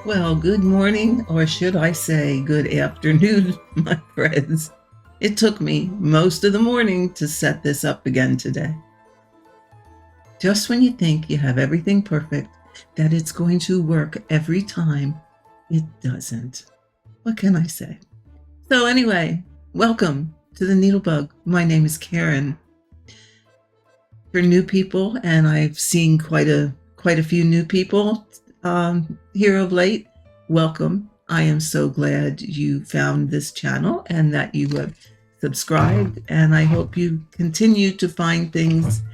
Well, good morning, or should I say good afternoon, my friends. It took me most of the morning to set this up again today. Just when you think you have everything perfect, that it's going to work every time, it doesn't. What can I say? So anyway, welcome to the NeedleBugg. My name is Karen. For new people, and I've seen quite a few new people here of late, welcome. I am so glad you found this channel and that you have subscribed, and I hope you continue to find things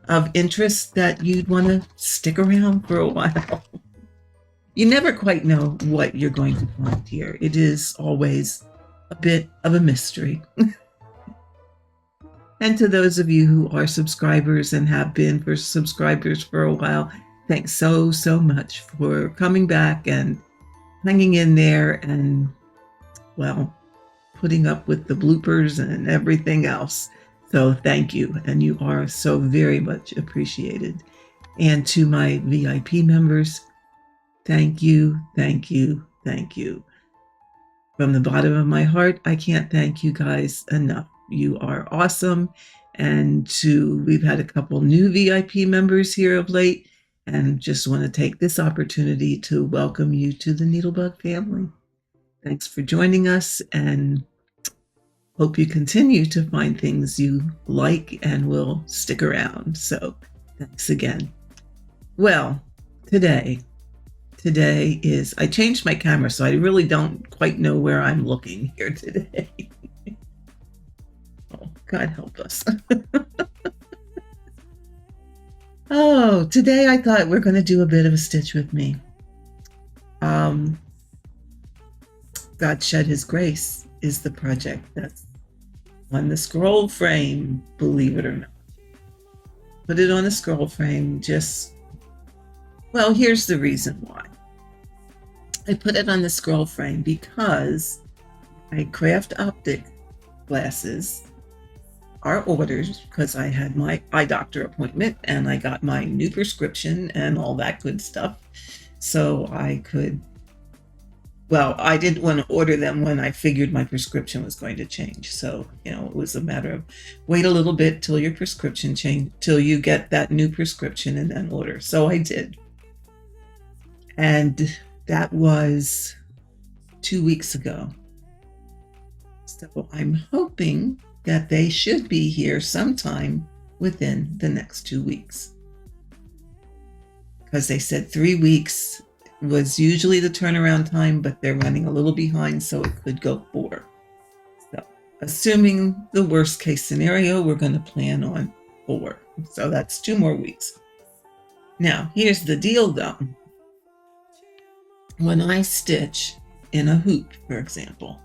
of interest that you'd want to stick around for a while. You never quite know what you're going to find here. It is always a bit of a mystery. And to those of you who are subscribers and have been for subscribers for a while, thanks so much for coming back and hanging in there and, well, putting up with the bloopers and everything else. So thank you. And you are so very much appreciated. And to my VIP members, thank you, thank you, thank you. From the bottom of my heart, I can't thank you guys enough. You are awesome. And we've had a couple new VIP members here of late, and just want to take this opportunity to welcome you to the NeedleBugg family. Thanks for joining us, and hope you continue to find things you like and will stick around. So thanks again. Well, today is, I changed my camera, so I really don't quite know where I'm looking here today. Oh, God help us. Oh, today I thought we're going to do a bit of a stitch with me. God Shed His Grace is the project that's on the scroll frame, believe it or not. Put it on the scroll frame well, here's the reason why. I put it on the scroll frame because my craft optic glasses are ordered because I had my eye doctor appointment and I got my new prescription and all that good stuff. So I didn't want to order them when I figured my prescription was going to change. So, it was a matter of wait a little bit till your prescription change, till you get that new prescription and then order. So I did. And that was 2 weeks ago. So I'm hoping that they should be here sometime within the next 2 weeks. Because they said 3 weeks was usually the turnaround time, but they're running a little behind, so it could go 4. So assuming the worst case scenario, we're going to plan on 4. So that's 2 more weeks. Now, here's the deal though. When I stitch in a hoop, for example,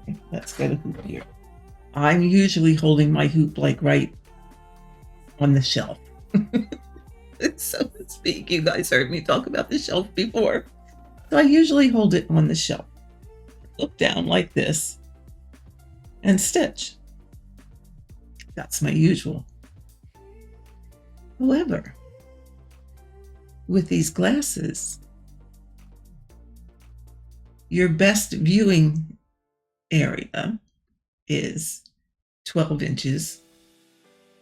okay, let's get a hoop here. I'm usually holding my hoop like right on the shelf. So to speak, you guys heard me talk about the shelf before. So I usually hold it on the shelf, look down like this, and stitch. That's my usual. However, with these glasses, your best viewing area is 12 inches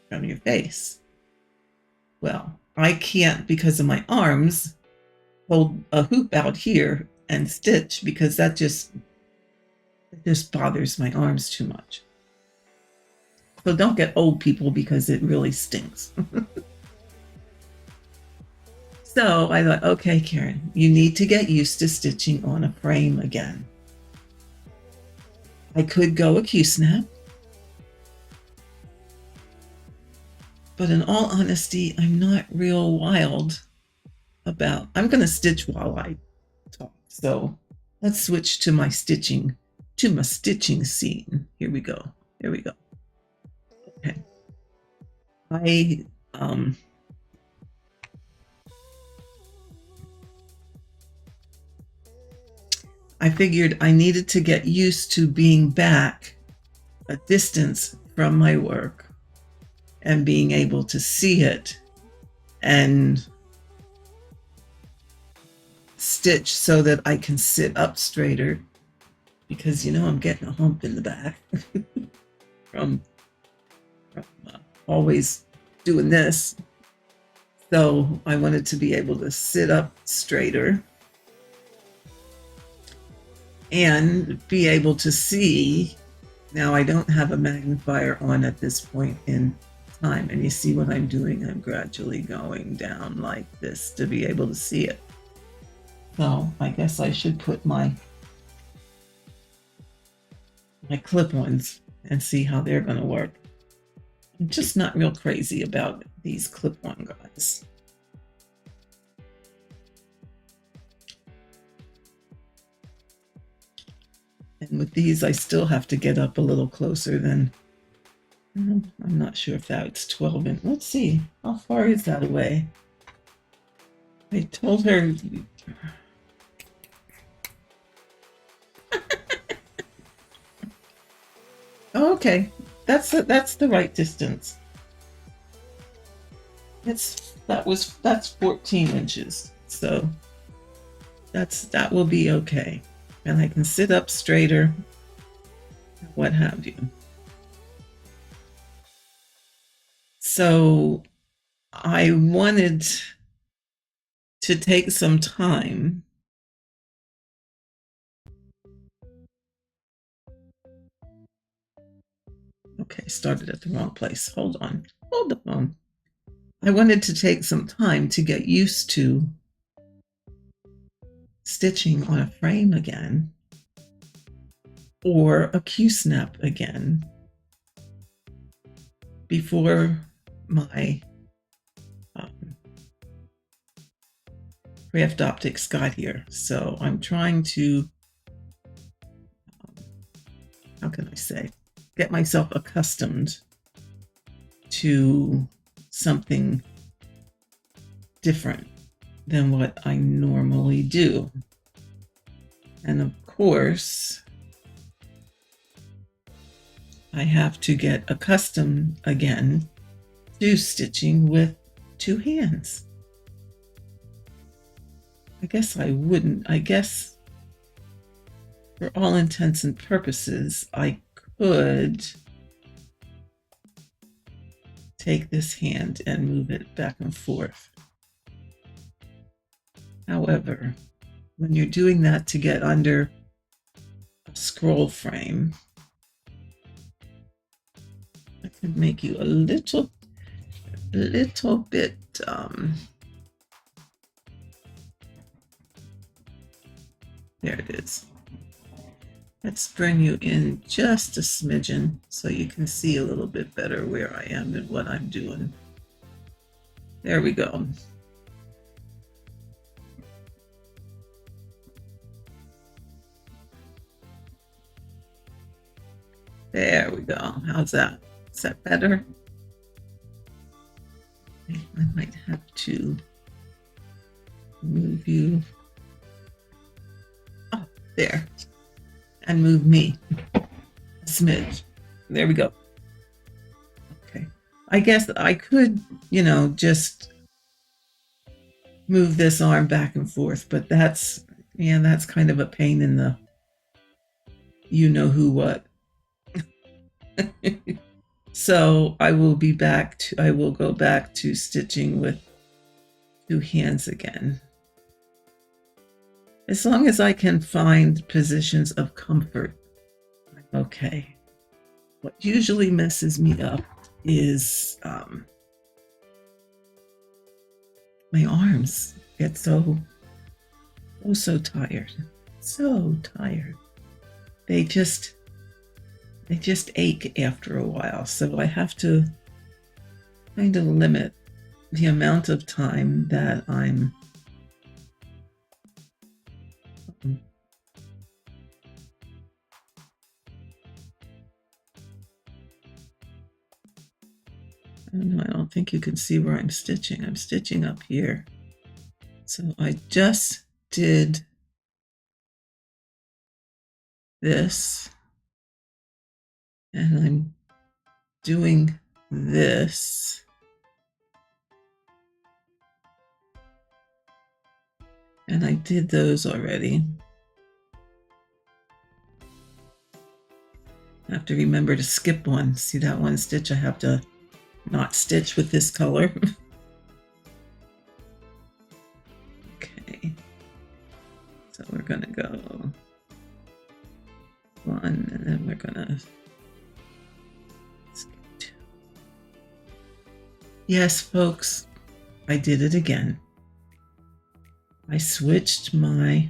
from your face. Well, I can't, because of my arms, hold a hoop out here and stitch because it just bothers my arms too much. So don't get old, people, because it really stinks. So I thought, okay, Karen, you need to get used to stitching on a frame again. I could go a Q-snap, but in all honesty, I'm not real wild about, I'm going to stitch while I talk. So let's switch to my stitching scene. Here we go. Okay. I figured I needed to get used to being back a distance from my work and being able to see it and stitch so that I can sit up straighter, because you know I'm getting a hump in the back from always doing this. So I wanted to be able to sit up straighter and be able to see. Now I don't have a magnifier on at this point in time, and you see what I'm doing? I'm gradually going down like this to be able to see it. So I guess I should put my clip-ons and see how they're going to work. I'm just not real crazy about these clip-on guys. And with these, I still have to get up a little closer than, I'm not sure if that's 12 inch. Let's see, how far is that away? I told her. Oh, okay, that's the right distance. That's 14 inches, so that will be okay, and I can sit up straighter, what have you. So I wanted to take some time okay, started at the wrong place. Hold on. I wanted to take some time to get used to stitching on a frame again, or a Q-snap again, before my Craft Optics got here. So I'm trying to, how can I say, get myself accustomed to something different than what I normally do. And of course, I have to get accustomed again to stitching with two hands. I guess I wouldn't. I guess for all intents and purposes, I could take this hand and move it back and forth. However, when you're doing that to get under a scroll frame, I could make you a little bit there it is. Let's bring you in just a smidgen so you can see a little bit better where I am and what I'm doing. There we go. There we go. How's that? Is that better? I might have to move you up there and move me a smidge. There we go. Okay. I guess I could, just move this arm back and forth, but that's kind of a pain in the you-know-who what. So I will go back to stitching with two hands again. As long as I can find positions of comfort, I'm okay. What usually messes me up is my arms get so tired. So tired. They just ache after a while. So I have to kind of limit the amount of time that I'm I don't think you can see where I'm stitching. I'm stitching up here. So I just did this, and I'm doing this. And I did those already. I have to remember to skip one. See that one stitch? I have to not stitch with this color. Okay. So we're going to go one, and then we're going to skip two. Yes, folks, I did it again. I switched my,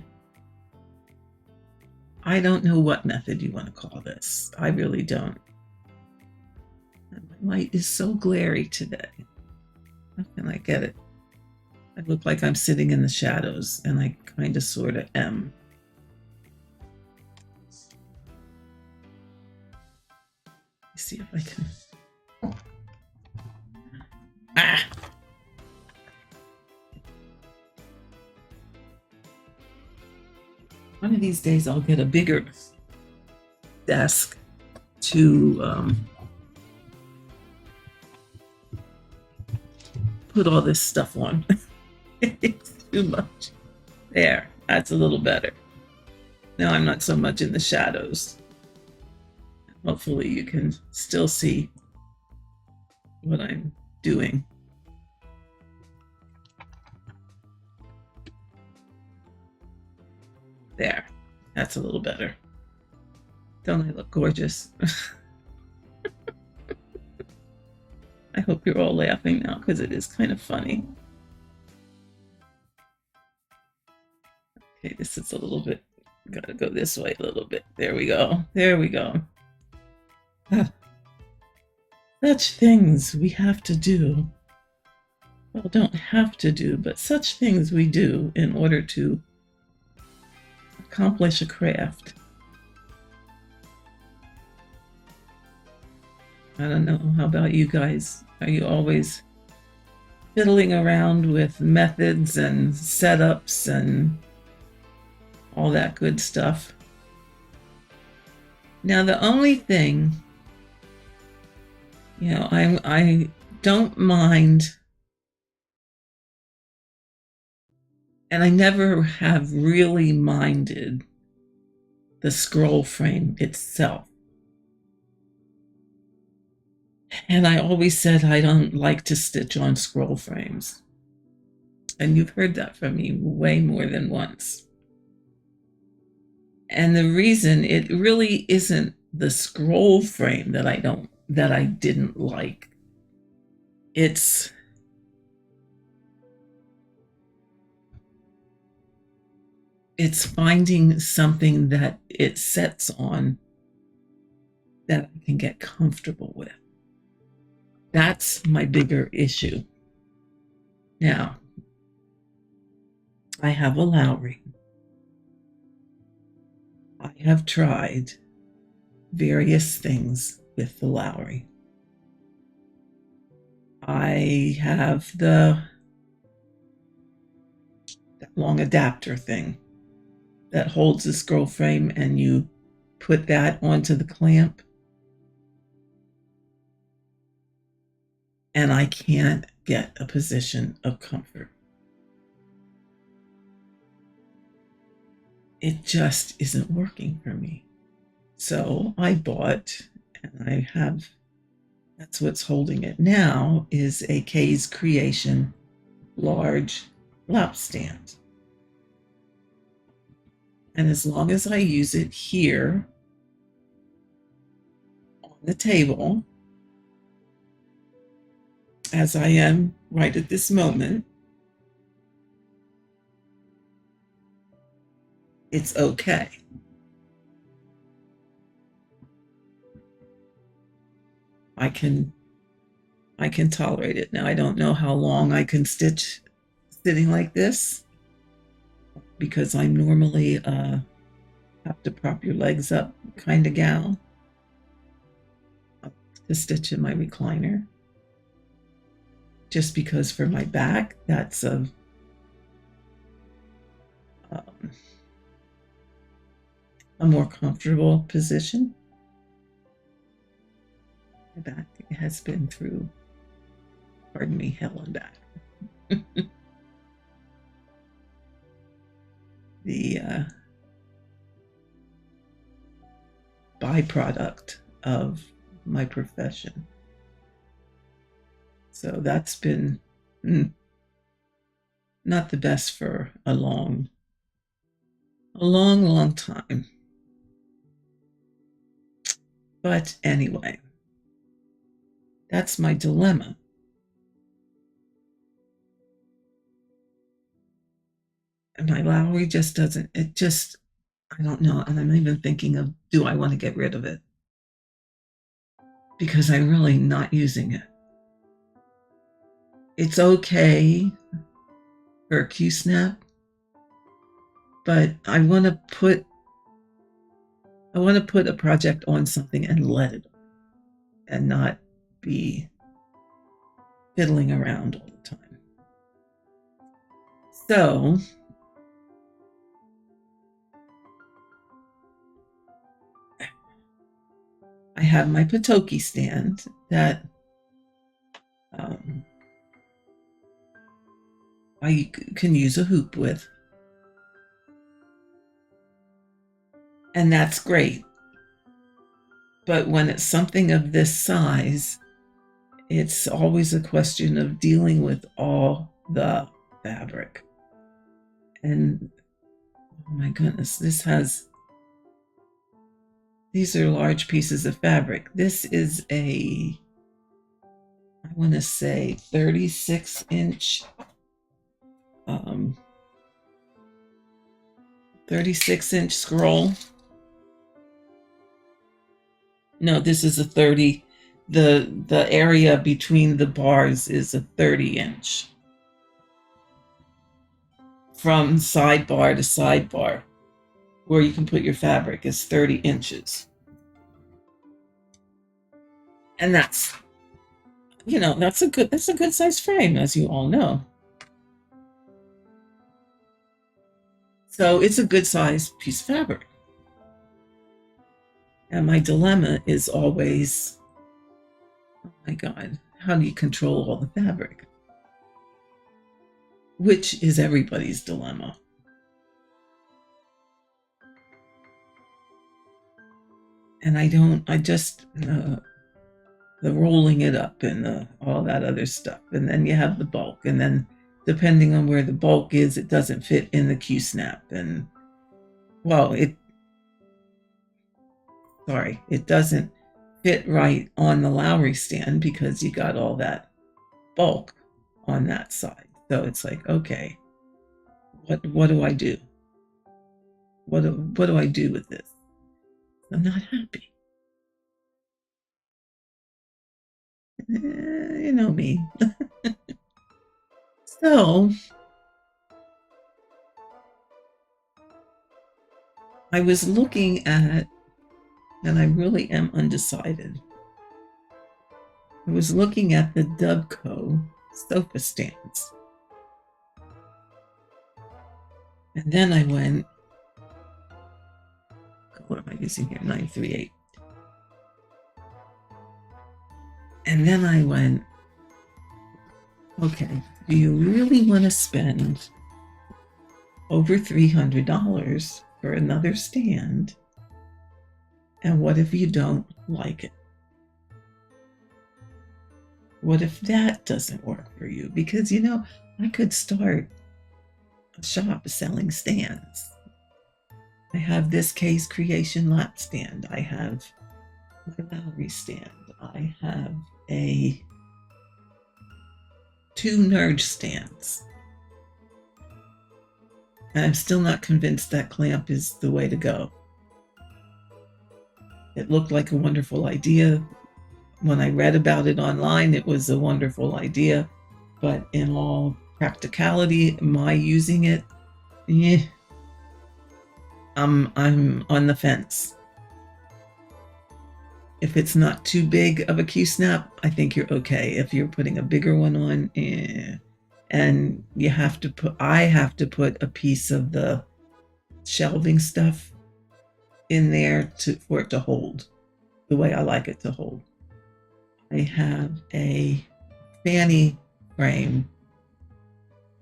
I don't know what method you want to call this. I really don't. And my light is so glary today. How can I get it? I look like I'm sitting in the shadows, and I kind of sort of am. Let's see if I can. Ah! One of these days I'll get a bigger desk to put all this stuff on. It's too much. There, that's a little better. Now I'm not so much in the shadows. Hopefully you can still see what I'm doing. There, that's a little better. Don't I look gorgeous? I hope you're all laughing now because it is kind of funny. Okay, this is a little bit, gotta go this way a little bit. There we go. There we go. Such things we have to do. Well, don't have to do, but such things we do in order to accomplish a craft. I don't know. How about you guys? Are you always fiddling around with methods and setups and all that good stuff? Now, the only thing, you know, I don't mind, and I never have really minded the scroll frame itself. And I always said I don't like to stitch on scroll frames. And you've heard that from me way more than once. And the reason, it really isn't the scroll frame that I didn't like. It's finding something that it sets on that I can get comfortable with. That's my bigger issue. Now, I have a Lowry. I have tried various things with the Lowry. I have that long adapter thing that holds the scroll frame, and you put that onto the clamp. And I can't get a position of comfort. It just isn't working for me. So I bought, and I have, that's what's holding it now, is a Kay's Creation large lap stand. And as long as I use it here on the table, as I am right at this moment, it's okay. I can tolerate it. Now, I don't know how long I can stitch sitting like this, because I'm normally have to prop your legs up kind of gal to stitch in my recliner. Just because for my back, that's a more comfortable position. My back has been through, pardon me, hell and back. the byproduct of my profession. So that's been not the best for a long time. But anyway, that's my dilemma. And my Lowry just doesn't, I don't know. And I'm even thinking of, do I want to get rid of it? Because I'm really not using it. It's okay for a Q-snap, but I want to put a project on something and let it, and not be fiddling around all the time. So I have my Patoki stand that I can use a hoop with. And that's great. But when it's something of this size, it's always a question of dealing with all the fabric. And oh my goodness, these are large pieces of fabric. This is I want to say 36-inch 36-inch scroll. No, this is a 30. The area between the bars is a 30-inch. From sidebar to sidebar, where you can put your fabric, is 30 inches. And that's a good size frame, as you all know. So it's a good size piece of fabric. And my dilemma is always, oh my God, how do you control all the fabric? Which is everybody's dilemma. And the rolling it up and all that other stuff. And then you have the bulk. And then depending on where the bulk is, it doesn't fit in the Q-snap. And well, it doesn't fit right on the Lowry stand because you got all that bulk on that side. So it's like, okay, what do I do? What do I do with this? I'm not happy. You know me. So I was looking at, and I really am undecided. I was looking at the Dubco sofa stands. And then I went, what am I using here? 938. And then I went, okay, do you really want to spend over $300 for another stand? And what if you don't like it? What if that doesn't work for you? Because, I could start a shop selling stands. I have this Case Creation lap stand. I have my Lowry stand. I have 2 Nurge stands. And I'm still not convinced that clamp is the way to go. It looked like a wonderful idea. When I read about it online, it was a wonderful idea. But in all practicality, my using it, I'm on the fence. If it's not too big of a Q-snap, I think you're okay. If you're putting a bigger one on, and I have to put a piece of the shelving stuff in there for it to hold the way I like it to hold. I have a fanny frame,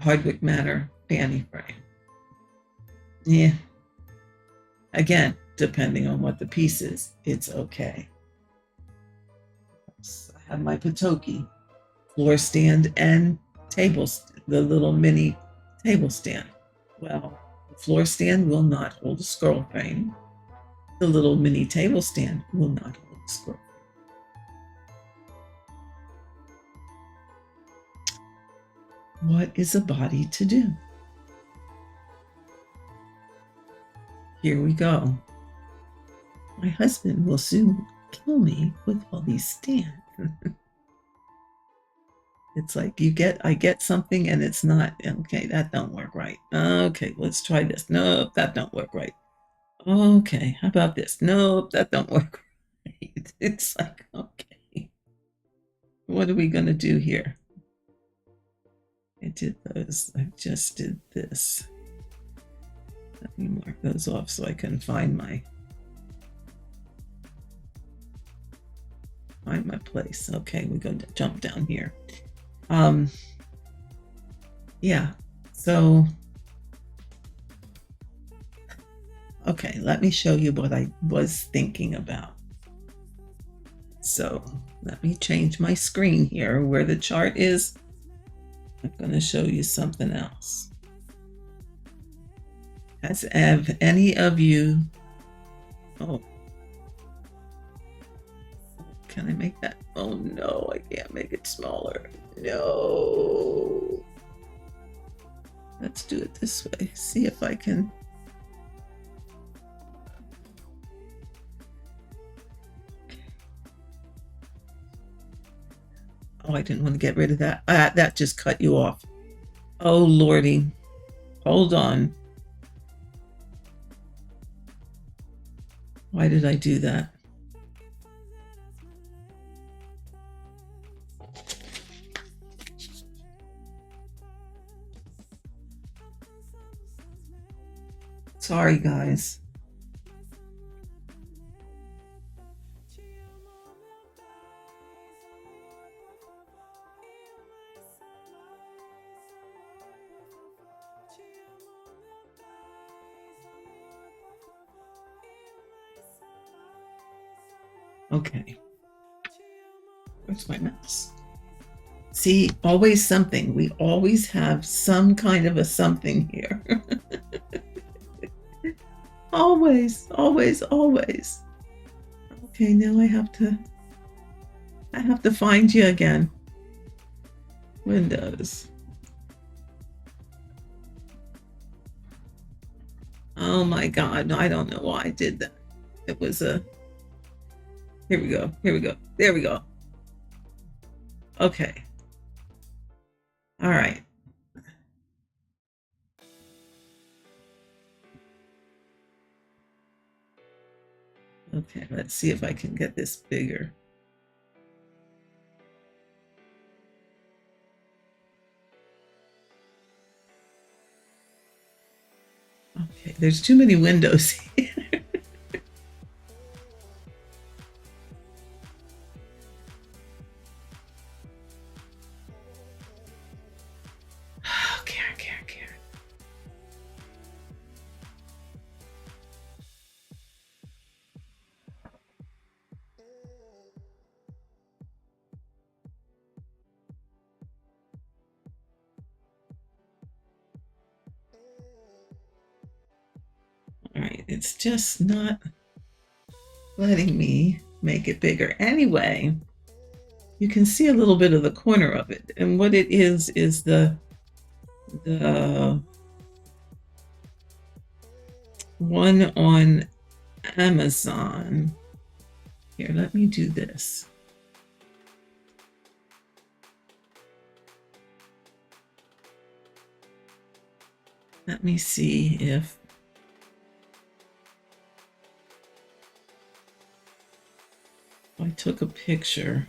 Hardwick Manor fanny frame. Yeah. Again, depending on what the piece is, it's okay. So I have my Patoki floor stand and table, the little mini table stand. Well, the floor stand will not hold a scroll frame. The little mini table stand will not hold a scroll. What is a body to do? Here we go. My husband will soon kill me with all these stands. It's like I get something and it's not, okay, that don't work right. Okay, let's try this. Nope, that don't work right. Okay, how about this? Nope, that don't work right. It's like, okay, what are we going to do here? I did those. I just did this. Let me mark those off so I can find my place. Okay, we're going to jump down here. Yeah, so okay, let me show you what I was thinking about. So let me change my screen here where the chart is. I'm going to show you something else. Have any of you, oh, can I make that? Oh no, I can't make it smaller. No. Let's do it this way. See if I can. Oh, I didn't want to get rid of that. That just cut you off. Oh, Lordy. Hold on. Why did I do that? Sorry, guys. Okay. Where's my mouse? See, always something. We always have some kind of a something here. Always, always, always. Okay, now I have to find you again. Windows. Oh my God, I don't know why I did that. It was here we go, there we go. Okay. All right. Okay, let's see if I can get this bigger. Okay, there's too many windows here. Oh, Karen. All right, it's just not letting me make it bigger. Anyway, you can see a little bit of the corner of it. And what it is the one on Amazon. Here, let me do this. Let me see if I took a picture.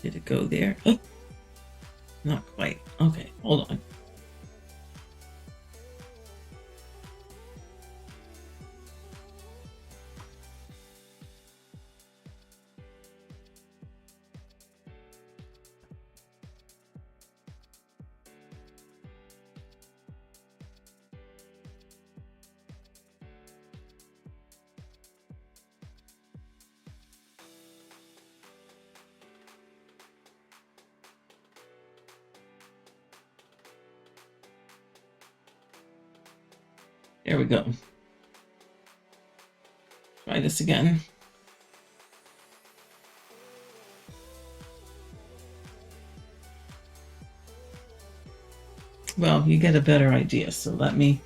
Did it go there? Oh, not quite. Okay, hold on. There we go. Try this again. Well, you get a better idea, so let me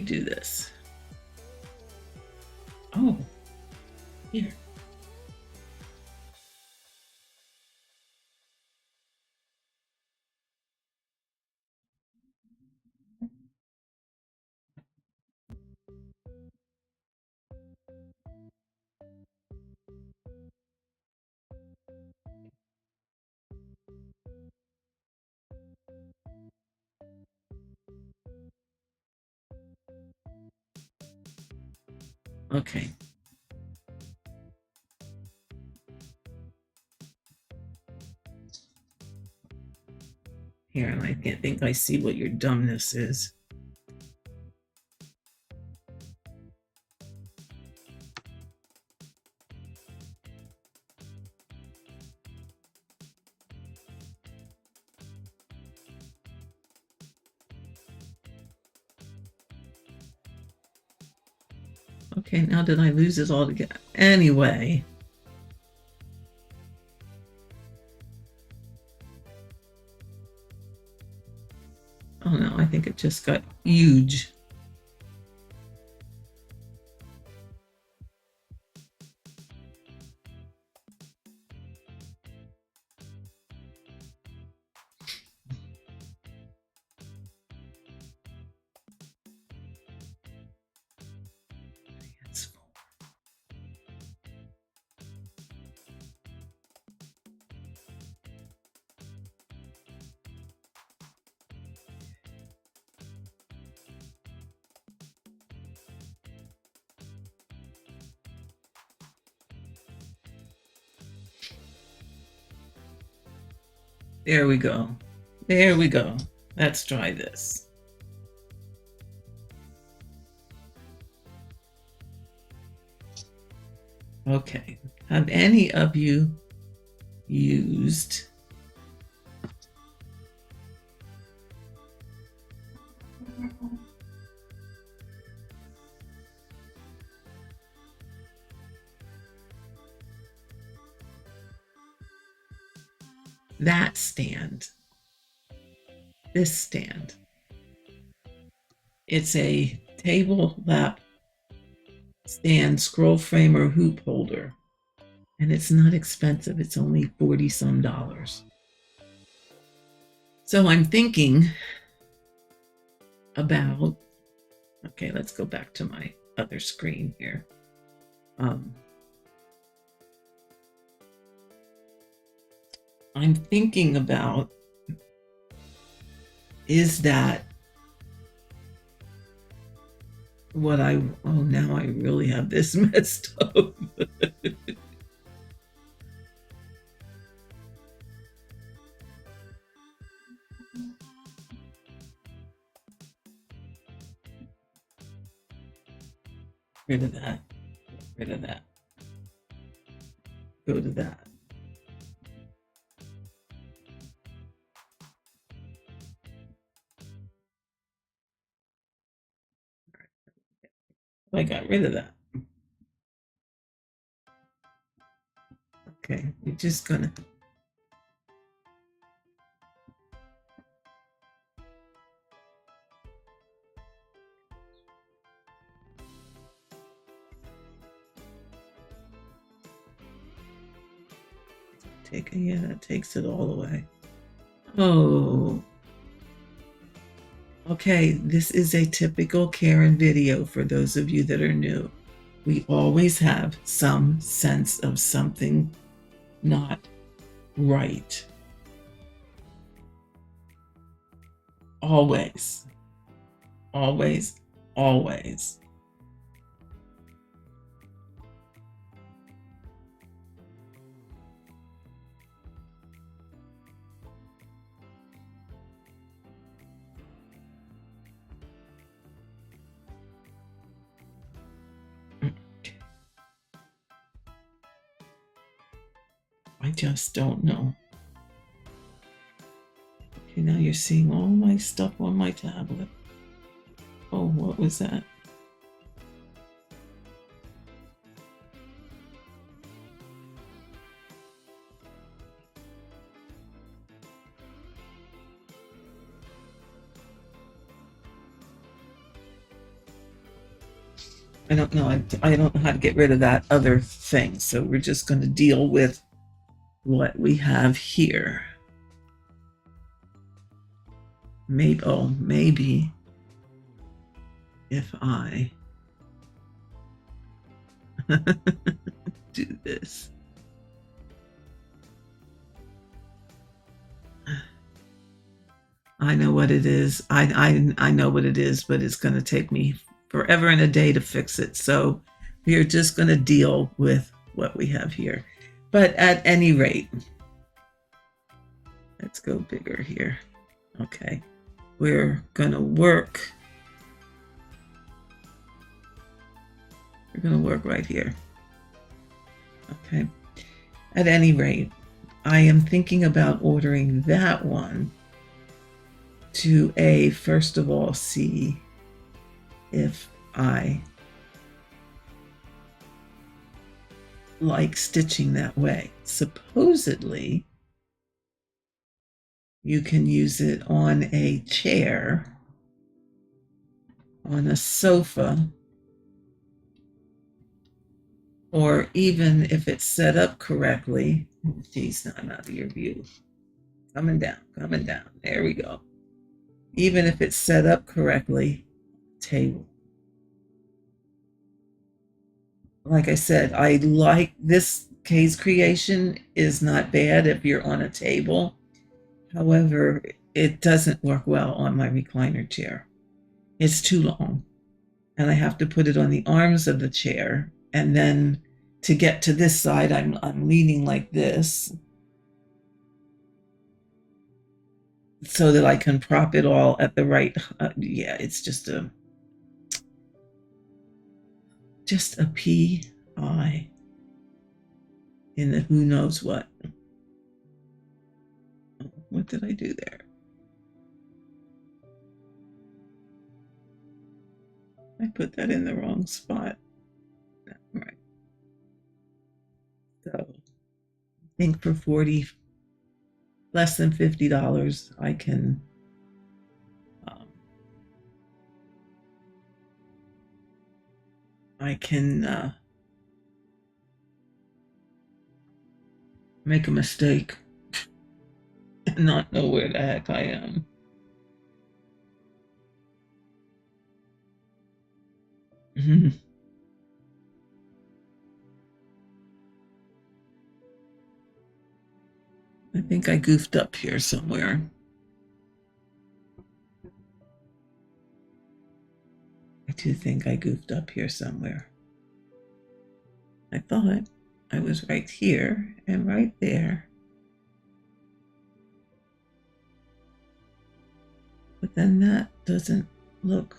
do this. Oh, here. Okay. Here, and I can't think I see what your dumbness is. Okay, now did I lose it all together? Anyway. Oh no, I think it just got huge. There we go. There we go. Let's try this. Okay. Have any of you used that stand? This stand. It's a table lap stand, scroll frame, or hoop holder. And it's not expensive. It's only $40 some. So I'm thinking about, okay, let's go back to my other screen here. I'm thinking about, is that what oh, now I really have this messed up. Rid of that. Rid of that. Go to that. I got rid of that. Okay, we're just gonna take it. Yeah, that takes it all away. Oh. Okay, this is a typical Karen video for those of you that are new. We always have some sense of something not right. Always. Always. Always. I just don't know. Okay, Okay, now you're seeing all my stuff on my tablet. Oh, what was that? I don't know. I don't know how to get rid of that other thing. So we're just going to deal with what we have here. Maybe if I do this. I know what it is. I know what it is, but it's going to take me forever and a day to fix it. So we are just going to deal with what we have here. But at any rate, let's go bigger here. Okay, we're going to work. We're going to work right here. Okay, at any rate, I am thinking about ordering that one to first of all, see if I like stitching that way. Supposedly, you can use it on a chair, on a sofa, or even if it's set up correctly. Geez, now I'm out of your view. Coming down. There we go. Even if it's set up correctly, table. Like I said, I like this case creation is not bad if you're on a table. However, it doesn't work well on my recliner chair. It's too long, and I have to put it on the arms of the chair, and then to get to this side, I'm leaning like this so that I can prop it all at the right. Yeah, it's just a PI in the who knows what. What did I do there? I put that in the wrong spot. Right. So I think for less than $50, I can make a mistake and not know where the heck I am. I think I goofed up here somewhere. I do think I goofed up here somewhere. I thought I was right here and right there. But then that doesn't look.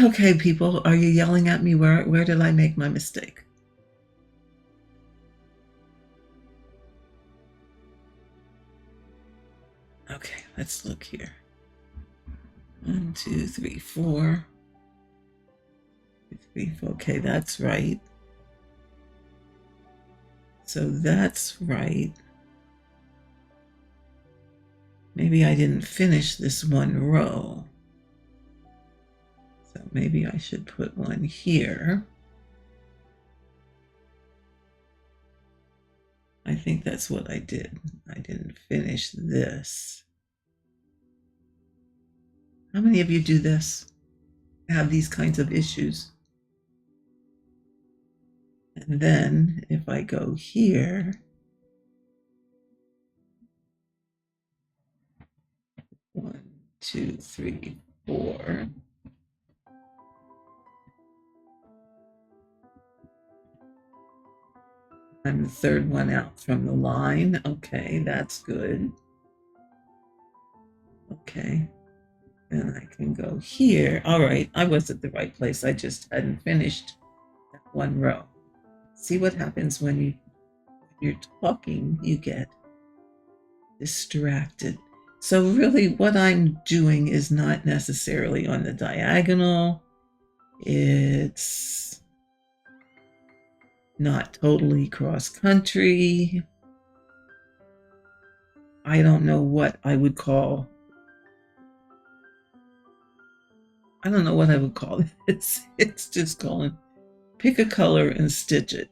Okay, people, are you yelling at me? Where did I make my mistake? Okay, let's look here. 1, 2, 3, 4. 3, 4. Okay, that's right. So that's right. Maybe I didn't finish this one row. So maybe I should put one here. I think that's what I did. I didn't finish this. How many of you do this? Have these kinds of issues? And then if I go here, 1, 2, 3, 4. I'm the third one out from the line. Okay, that's good. Okay, and I can go here. All right, I was at the right place. I just hadn't finished that one row. See what happens when you're talking, you get distracted. So really what I'm doing is not necessarily on the diagonal. It's not totally cross country. I don't know what I would call, I don't know what I would call it. It's just going, pick a color and stitch it.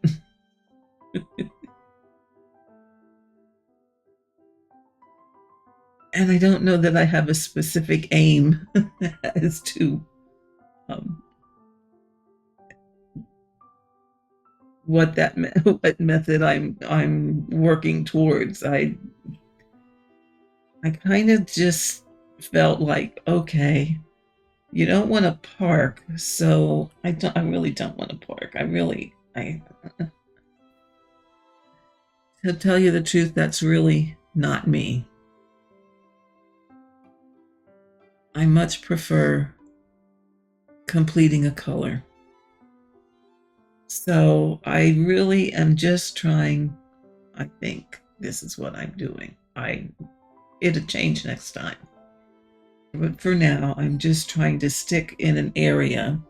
And I don't know that I have a specific aim as to what what method I'm working towards. I kind of just felt like, okay, you don't want to park, so I really don't want to park. To tell you the truth, that's really not me. I much prefer completing a color. So I really am just trying, I think this is what I'm doing. It'll change next time. But for now, I'm just trying to stick in an area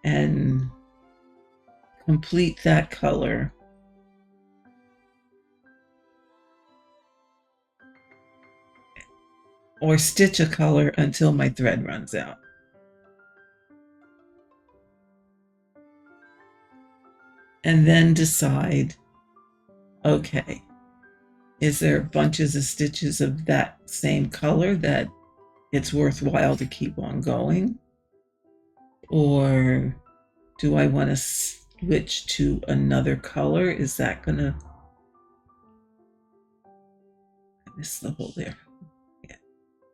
and complete that color. Or stitch a color until my thread runs out. And then decide, okay, is there bunches of stitches of that same color that it's worthwhile to keep on going? Or do I want to switch to another color? Is that gonna, I missed the hole there. Yeah.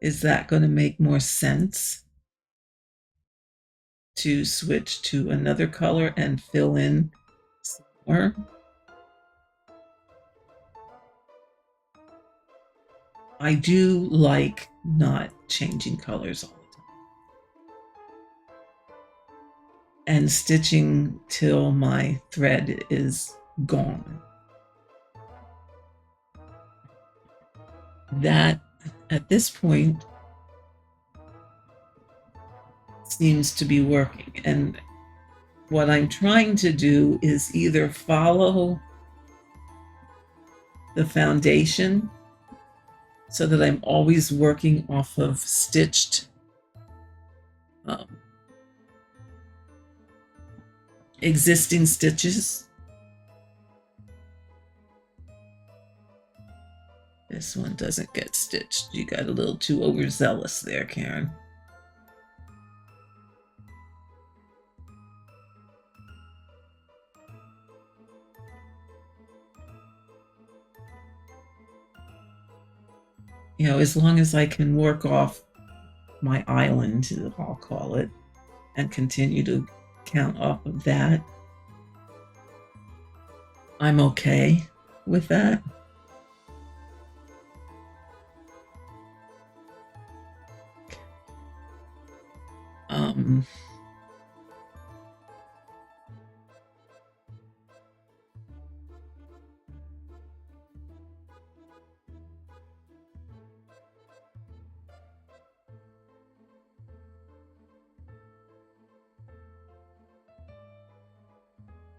Is that gonna make more sense to switch to another color and fill in some more? I do like not changing colors all the time and stitching till my thread is gone. That, at this point, seems to be working. And what I'm trying to do is either follow the foundation so that I'm always working off of stitched existing stitches. This one doesn't get stitched. You got a little too overzealous there, Karen. You know, as long as I can work off my island, I'll call it, and continue to count off of that, I'm okay with that.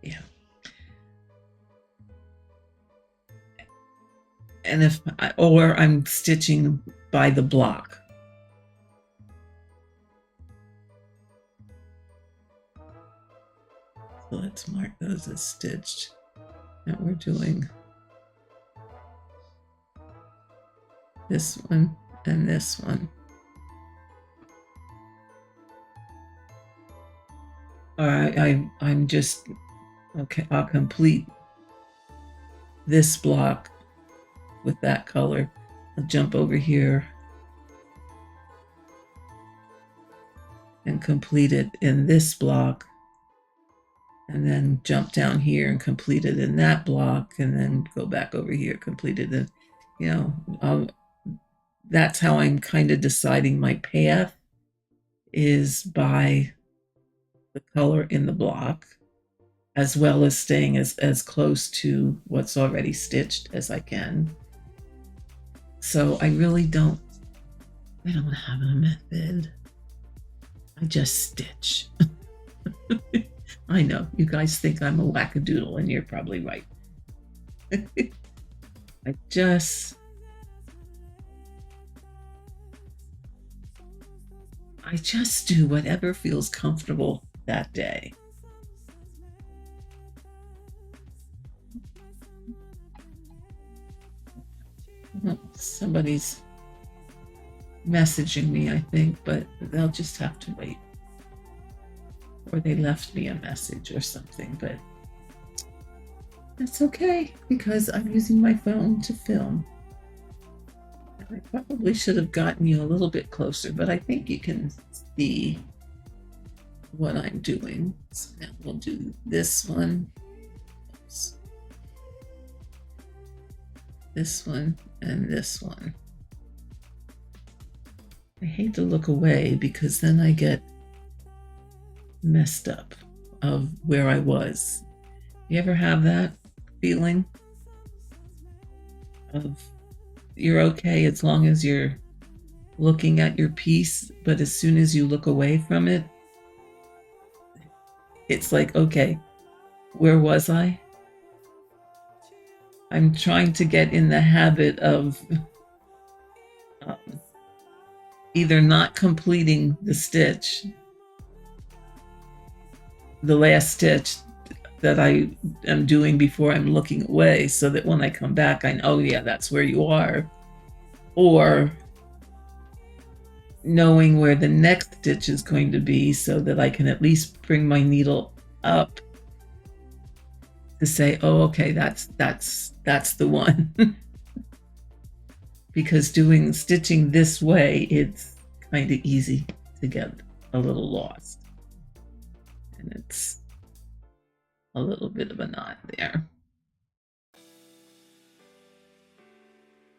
Yeah. And or I'm stitching by the block. So let's mark those as stitched. And we're doing this one and this one. All right, I'm just, okay, I'll complete this block with that color. I'll jump over here and complete it in this block, and then jump down here and complete it in that block, and then go back over here, complete it in, you know, that's how I'm kind of deciding my path, is by the color in the block, as well as staying as close to what's already stitched as I can. So I really don't have a method. I just stitch. I know, you guys think I'm a wackadoodle, and you're probably right. I just do whatever feels comfortable that day. Somebody's messaging me, I think, but they'll just have to wait. Or they left me a message or something, but that's okay because I'm using my phone to film. I probably should have gotten you a little bit closer, but I think you can see what I'm doing. So now we'll do this one. Oops. This one and this one. I hate to look away because then I get messed up of where I was. You ever have that feeling of you're okay as long as you're looking at your piece, but as soon as you look away from it, it's like, okay, where was I? I'm trying to get in the habit of either not completing the stitch, the last stitch that I am doing before I'm looking away, so that when I come back, I know, oh yeah, that's where you are. Or knowing where the next stitch is going to be so that I can at least bring my needle up to say, oh, okay, that's the one. Because stitching this way, it's kind of easy to get a little lost. And it's a little bit of a knot there.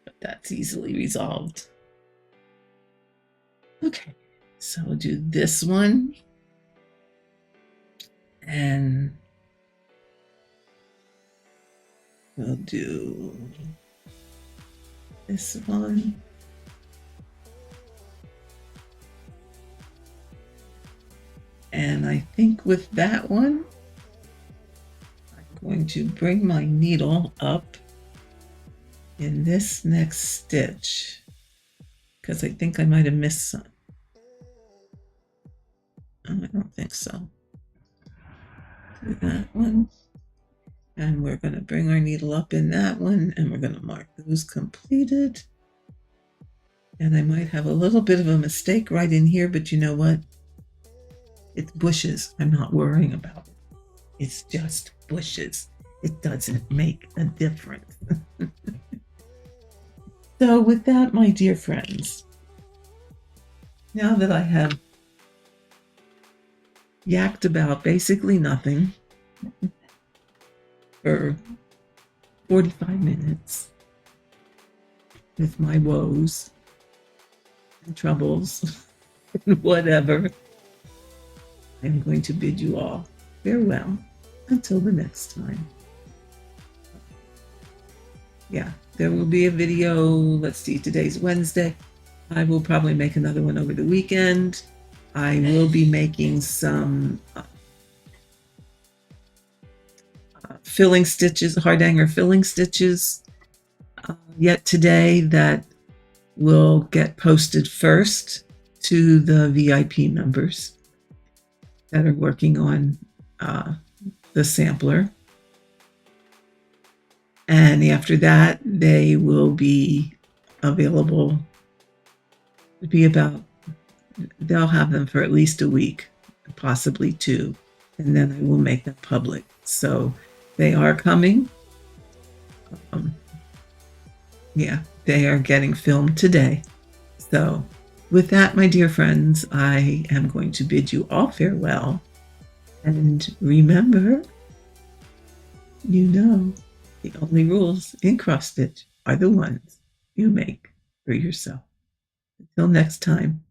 But that's easily resolved. Okay, so we'll do this one. And we'll do this one. And I think with that one, I'm going to bring my needle up in this next stitch because I think I might have missed some. I don't think so. Do that one. And we're going to bring our needle up in that one, and we're going to mark those completed. And I might have a little bit of a mistake right in here, but you know what? It's bushes. I'm not worrying about it. It's just bushes. It doesn't make a difference. So with that, my dear friends, now that I have yacked about basically nothing for 45 minutes with my woes and troubles and whatever, I'm going to bid you all farewell until the next time. Yeah, there will be a video. Let's see, today's Wednesday. I will probably make another one over the weekend. I will be making some filling stitches, hard hanger filling stitches yet today that will get posted first to the VIP members that are working on the sampler. And after that, they will be available to be they'll have them for at least a week, possibly 2, and then I will make them public. So they are coming. Yeah, they are getting filmed today. So with that, my dear friends, I am going to bid you all farewell. And remember, the only rules in cross stitch are the ones you make for yourself. Until next time.